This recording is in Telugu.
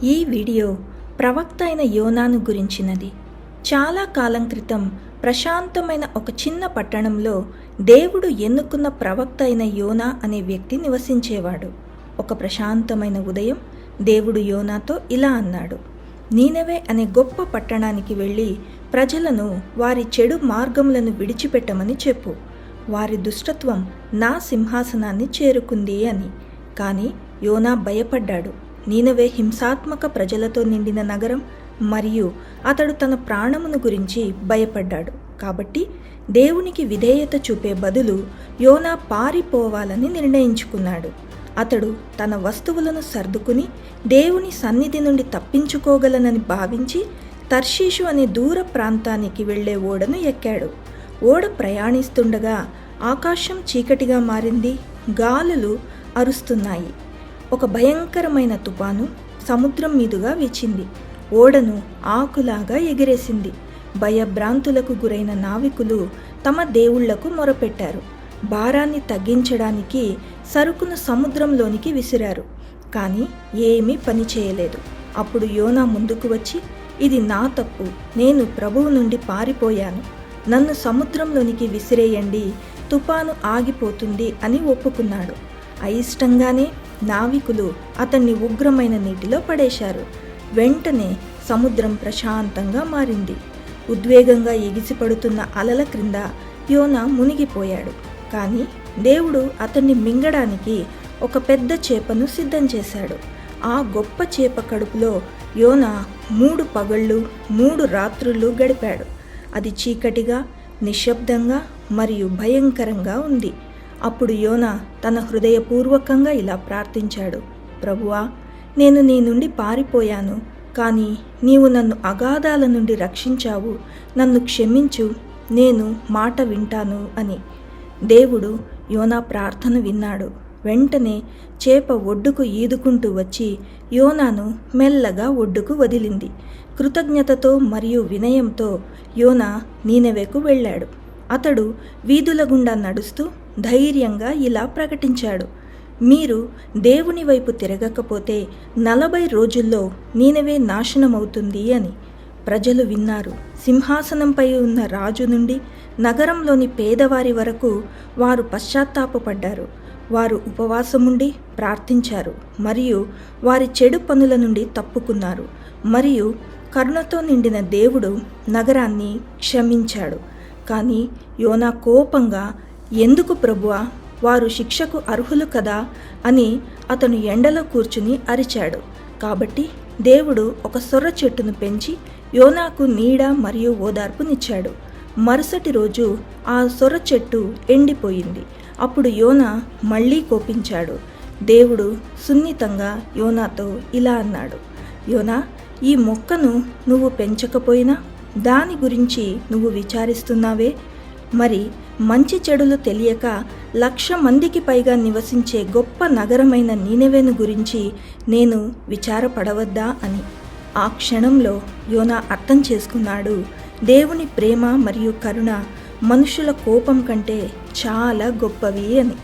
ఈ వీడియో ప్రవక్త అయిన యోనాను గురించినది. చాలా కాలం క్రితం ప్రశాంతమైన ఒక చిన్న పట్టణంలో దేవుడు ఎన్నుకున్న ప్రవక్త అయిన యోనా అనే వ్యక్తి నివసించేవాడు. ఒక ప్రశాంతమైన ఉదయం దేవుడు యోనాతో ఇలా అన్నాడు, నీనెవే అనే గొప్ప పట్టణానికి వెళ్ళి ప్రజలను వారి చెడు మార్గములను విడిచిపెట్టమని చెప్పు. వారి దుష్టత్వం నా సింహాసనాన్ని చేరుకుంది అని. కానీ యోనా భయపడ్డాడు. నీనెవే హింసాత్మక ప్రజలతో నిండిన నగరం మరియు అతడు తన ప్రాణమును గురించి భయపడ్డాడు. కాబట్టి దేవునికి విధేయత చూపే బదులు యోనా పారిపోవాలని నిర్ణయించుకున్నాడు. అతడు తన వస్తువులను సర్దుకుని దేవుని సన్నిధి నుండి తప్పించుకోగలనని భావించి తర్షీషు అనే దూర ప్రాంతానికి వెళ్లే ఓడను ఎక్కాడు. ఓడ ప్రయాణిస్తుండగా ఆకాశం చీకటిగా మారింది. గాలులు అరుస్తున్నాయి. ఒక భయంకరమైన తుఫాను సముద్రం మీదుగా వీచింది. ఓడను ఆకులాగా ఎగిరేసింది. భయభ్రాంతులకు గురైన నావికులు తమ దేవుళ్లకు మొరపెట్టారు. భారాన్ని తగ్గించడానికి సరుకును సముద్రంలోనికి విసిరారు. కానీ ఏమీ పని చేయలేదు. అప్పుడు యోనా ముందుకు వచ్చి, ఇది నా తప్పు, నేను ప్రభువు నుండి పారిపోయాను, నన్ను సముద్రంలోనికి విసిరేయండి, తుఫాను ఆగిపోతుంది అని ఒప్పుకున్నాడు. అయిష్టంగానే నావికులు అతన్ని ఉగ్రమైన నీటిలో పడేశారు. వెంటనే సముద్రం ప్రశాంతంగా మారింది. ఉద్వేగంగా ఎగిసిపడుతున్న అలల క్రింద యోనా మునిగిపోయాడు. కానీ దేవుడు అతన్ని మింగడానికి ఒక పెద్ద చేపను సిద్ధం చేశాడు. ఆ గొప్ప చేప కడుపులో యోనా 3 పగళ్ళు 3 రాత్రులు గడిపాడు. అది చీకటిగా, నిశ్శబ్దంగా మరియు భయంకరంగా ఉంది. అప్పుడు యోనా తన హృదయపూర్వకంగా ఇలా ప్రార్థించాడు, ప్రభువా, నేను నీ నుండి పారిపోయాను, కానీ నీవు నన్ను అగాధాల నుండి రక్షించావు, నన్ను క్షమించు, నేను మాట వింటాను అని. దేవుడు యోనా ప్రార్థన విన్నాడు. వెంటనే చేప ఒడ్డుకు ఈదుకుంటూ వచ్చి యోనాను మెల్లగా ఒడ్డుకు వదిలింది. కృతజ్ఞతతో మరియు వినయంతో యోనా నీనెవెకు వెళ్ళాడు. అతడు వీధుల గుండా నడుస్తూ ధైర్యంగా ఇలా ప్రకటించాడు, మీరు దేవుని వైపు తిరగకపోతే 40 రోజుల్లో నీనెవే నాశనమవుతుంది అని. ప్రజలు విన్నారు. సింహాసనంపై ఉన్న రాజు నుండి నగరంలోని పేదవారి వరకు వారు పశ్చాత్తాపపడ్డారు. వారు ఉపవాసముండి ప్రార్థించారు మరియు వారి చెడు పనుల నుండి తప్పుకున్నారు. మరియు కరుణతో నిండిన దేవుడు నగరాన్ని క్షమించాడు. కానీ యోనా కోపంగా, ఎందుకు ప్రభువా, వారు శిక్షకు అర్హులు కదా అని అతను ఎండలో కూర్చుని అరిచాడు. కాబట్టి దేవుడు ఒక సొర్ర చెట్టును పెంచి యోనాకు నీడ మరియు ఓదార్పునిచ్చాడు. మరుసటి రోజు ఆ సొర్ర చెట్టు ఎండిపోయింది. అప్పుడు యోనా మళ్ళీ కోపించాడు. దేవుడు సున్నితంగా యోనాతో ఇలా అన్నాడు, యోనా, ఈ మొక్కను నువ్వు పెంచకపోయినా దాని గురించి నువ్వు విచారిస్తున్నావే? మరి మంచి చెడులు తెలియక 1,00,000 మందికి పైగా నివసించే గొప్ప నగరమైన నీనెవెను గురించి నేను విచారపడవద్దా అని. ఆ క్షణంలో యోనా అర్థం చేసుకున్నాడు, దేవుని ప్రేమ మరియు కరుణ మనుషుల కోపం కంటే చాలా గొప్పవి అని.